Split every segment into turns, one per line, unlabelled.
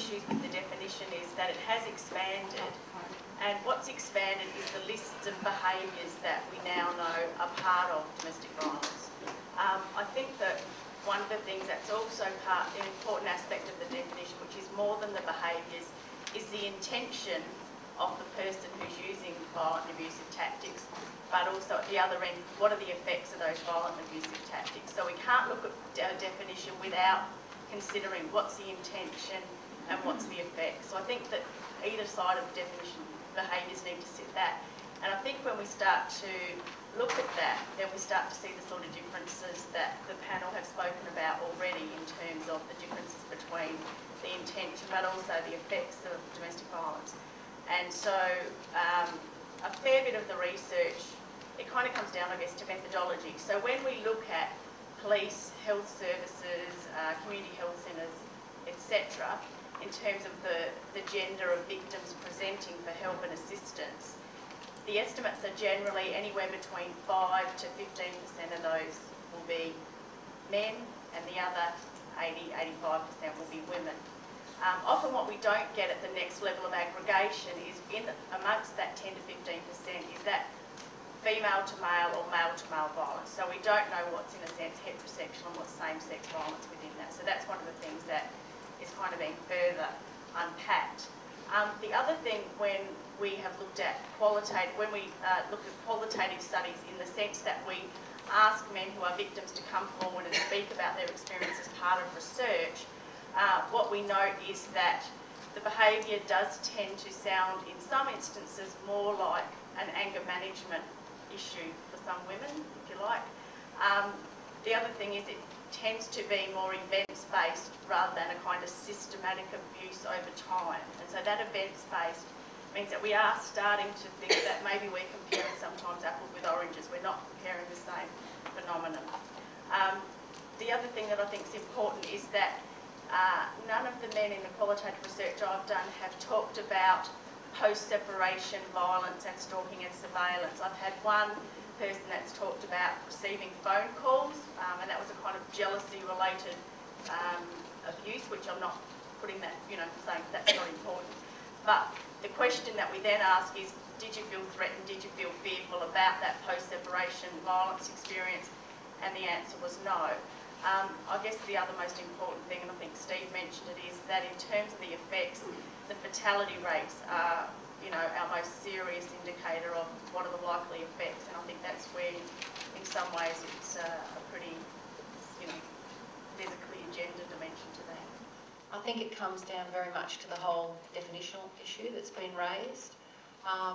issues with the definition is that it has expanded, and what's expanded is the lists of behaviours that we now know are part of domestic violence. I think that one of the things that's also an important aspect of the definition, which is more than the behaviours, is the intention of the person who's using violent and abusive tactics, but also at the other end, what are the effects of those violent and abusive tactics? So we can't look at a definition without considering what's the intention and what's the effect. So I think that either side of the definition, behaviours need to sit that. And I think when we start to look at that, then we start to see the sort of differences that the panel have spoken about already in terms of the differences between the intention but also the effects of domestic violence. And so a fair bit of the research, it kind of comes down, I guess, to methodology. So when we look at police, health services, community health centres, etc., in terms of the gender of victims presenting for help and assistance, the estimates are generally anywhere between 5 to 15% of those will be men, and the other 85% will be women. Often what we don't get at the next level of aggregation is amongst that 10 to 15% is that female to male or male to male violence. So we don't know what's in a sense heterosexual and what's same-sex violence within that. So that's one of the things that is kind of being further unpacked. The other thing when we have looked at qualitative studies in the sense that we ask men who are victims to come forward and speak about their experience as part of research, what we note is that the behaviour does tend to sound in some instances more like an anger management issue for some women, if you like. The other thing is it tends to be more events-based rather than a kind of systematic abuse over time. And so that events-based means that we are starting to think that maybe we're comparing sometimes apples with oranges. We're not comparing the same phenomenon. The other thing that I think is important is that none of the men in the qualitative research I've done have talked about post-separation violence and stalking and surveillance. I've had one person that's talked about receiving phone calls, and that was a kind of jealousy-related abuse, which I'm not putting that, saying that's not important. But the question that we then ask is, did you feel threatened? Did you feel fearful about that post-separation violence experience? And the answer was no. I guess the other most important thing, and I think Steve mentioned it, is that in terms of the effects, the fatality rates are, our most serious indicator of what are the likely effects, and I think that's where, in some ways, it's a pretty, there's a clear gender dimension to that.
I think it comes down very much to the whole definitional issue that's been raised. I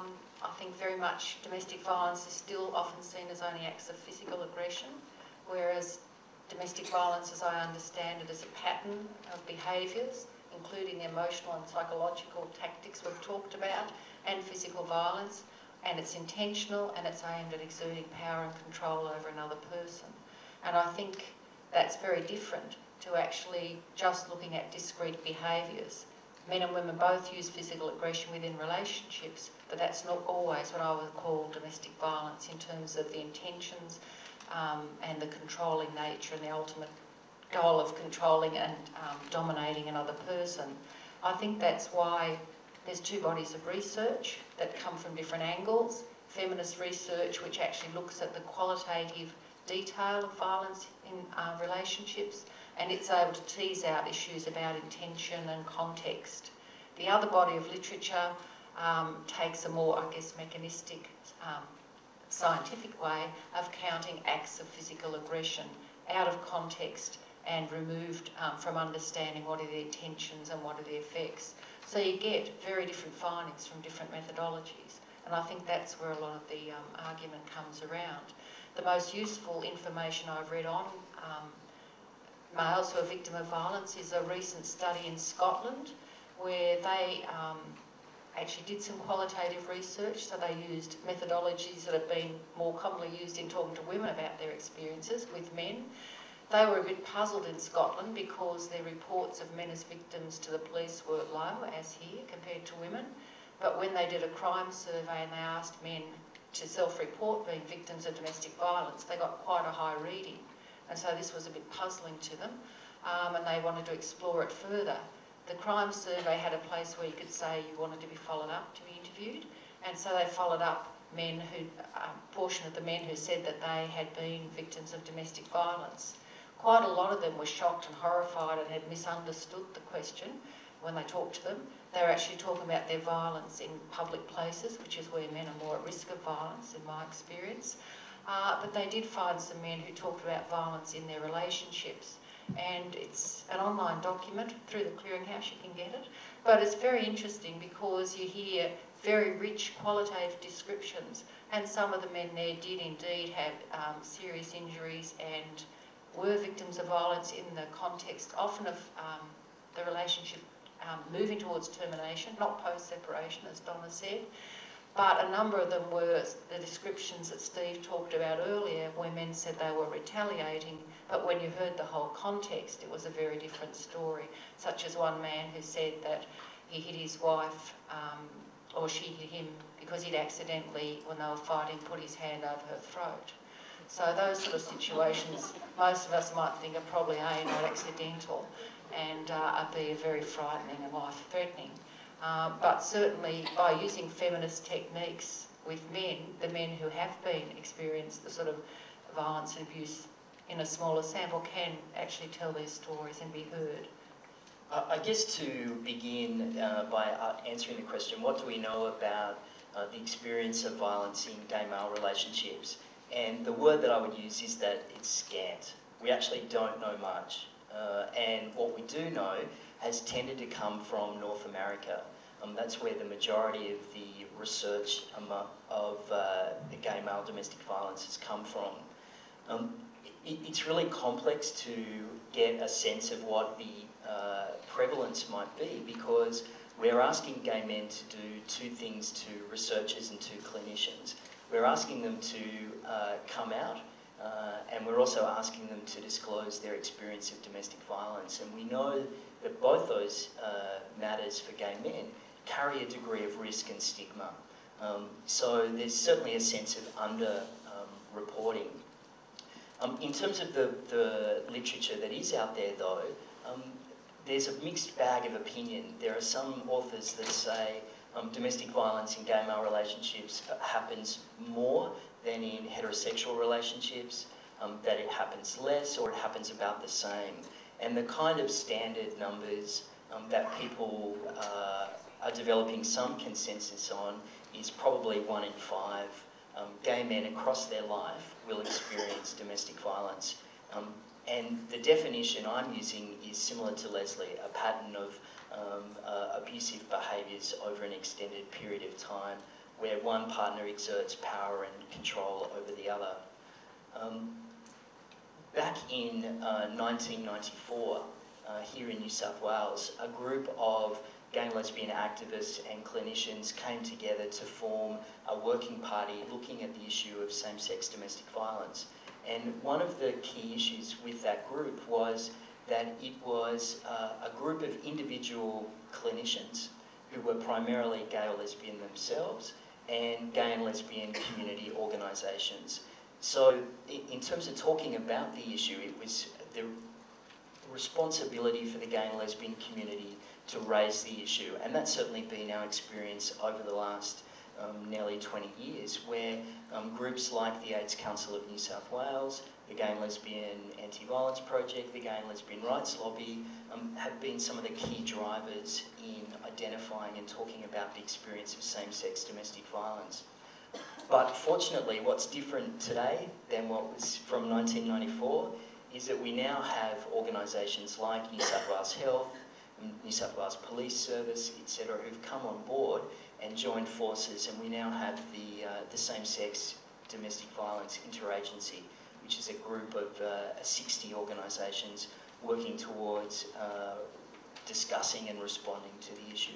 think very much domestic violence is still often seen as only acts of physical aggression, whereas domestic violence, as I understand it, is a pattern of behaviours, including the emotional and psychological tactics we've talked about, and physical violence, and it's intentional and it's aimed at exerting power and control over another person. And I think that's very different to actually just looking at discrete behaviours. Men and women both use physical aggression within relationships, but that's not always what I would call domestic violence in terms of the intentions and the controlling nature and the ultimate goal of controlling and dominating another person. I think that's why there's two bodies of research that come from different angles. Feminist research, which actually looks at the qualitative detail of violence in relationships, and it's able to tease out issues about intention and context. The other body of literature takes a more, I guess, mechanistic, scientific way of counting acts of physical aggression out of context and removed from understanding what are the intentions and what are the effects. So you get very different findings from different methodologies, and I think that's where a lot of the argument comes around. The most useful information I've read on males who are victim of violence is a recent study in Scotland where they actually did some qualitative research, so they used methodologies that have been more commonly used in talking to women about their experiences with men. They were a bit puzzled in Scotland because their reports of men as victims to the police were low, as here, compared to women. But when they did a crime survey and they asked men to self-report being victims of domestic violence, they got quite a high reading. And so this was a bit puzzling to them, and they wanted to explore it further. the crime survey had a place where you could say you wanted to be followed up to be interviewed, and so they followed up men who, portion of the men who said that they had been victims of domestic violence. Quite a lot of them were shocked and horrified and had misunderstood the question when they talked to them. They were actually talking about their violence in public places, which is where men are more at risk of violence, in my experience. But they did find some men who talked about violence in their relationships. And it's an online document through the clearinghouse, you can get it. But it's very interesting because you hear very rich qualitative descriptions, and some of the men there did indeed have serious injuries and were victims of violence in the context often of the relationship moving towards termination, not post-separation, as Donna said. But a number of them were the descriptions that Steve talked about earlier, where men said they were retaliating, but when you heard the whole context, it was a very different story, such as one man who said that he hit his wife, or she hit him because he'd accidentally, when they were fighting, put his hand over her throat. So those sort of situations, most of us might think are probably A, not accidental, and B, are very frightening and life-threatening. But certainly by using feminist techniques with men, the men who have experienced the sort of violence and abuse in a smaller sample can actually tell their stories and be heard.
I guess to begin by answering the question, what do we know about the experience of violence in gay male relationships? And the word that I would use is that it's scant. We actually don't know much. And what we do know has tended to come from North America. That's where the majority of the research of the gay male domestic violence has come from. It's really complex to get a sense of what the prevalence might be, because we're asking gay men to do two things to researchers and to clinicians. We're asking them to come out, and we're also asking them to disclose their experience of domestic violence. And we know that both those matters for gay men carry a degree of risk and stigma. So there's certainly a sense of under-reporting. In terms of the literature that is out there, though, there's a mixed bag of opinion. There are some authors that say domestic violence in gay male relationships happens more than in heterosexual relationships, that it happens less or it happens about the same. And the kind of standard numbers that people are developing some consensus on is probably 1 in 5 gay men across their life will experience domestic violence. And the definition I'm using is similar to Leslie, a pattern of abusive behaviours over an extended period of time where one partner exerts power and control over the other. Back in 1994, here in New South Wales, a group of gay and lesbian activists and clinicians came together to form a working party looking at the issue of same-sex domestic violence. And one of the key issues with that group was that it was a group of individual clinicians who were primarily gay or lesbian themselves and gay and lesbian community organisations. So in terms of talking about the issue, it was the responsibility for the gay and lesbian community to raise the issue, and that's certainly been our experience over the last nearly 20 years, where groups like the AIDS Council of New South Wales, the Gay and Lesbian Anti-Violence Project, the Gay and Lesbian Rights Lobby have been some of the key drivers in identifying and talking about the experience of same-sex domestic violence. But fortunately, what's different today than what was from 1994 is that we now have organisations like New South Wales Health, New South Wales Police Service, etc., who've come on board and joined forces, and we now have the same-sex domestic violence interagency, which is a group of 60 organisations working towards discussing and responding to the issue.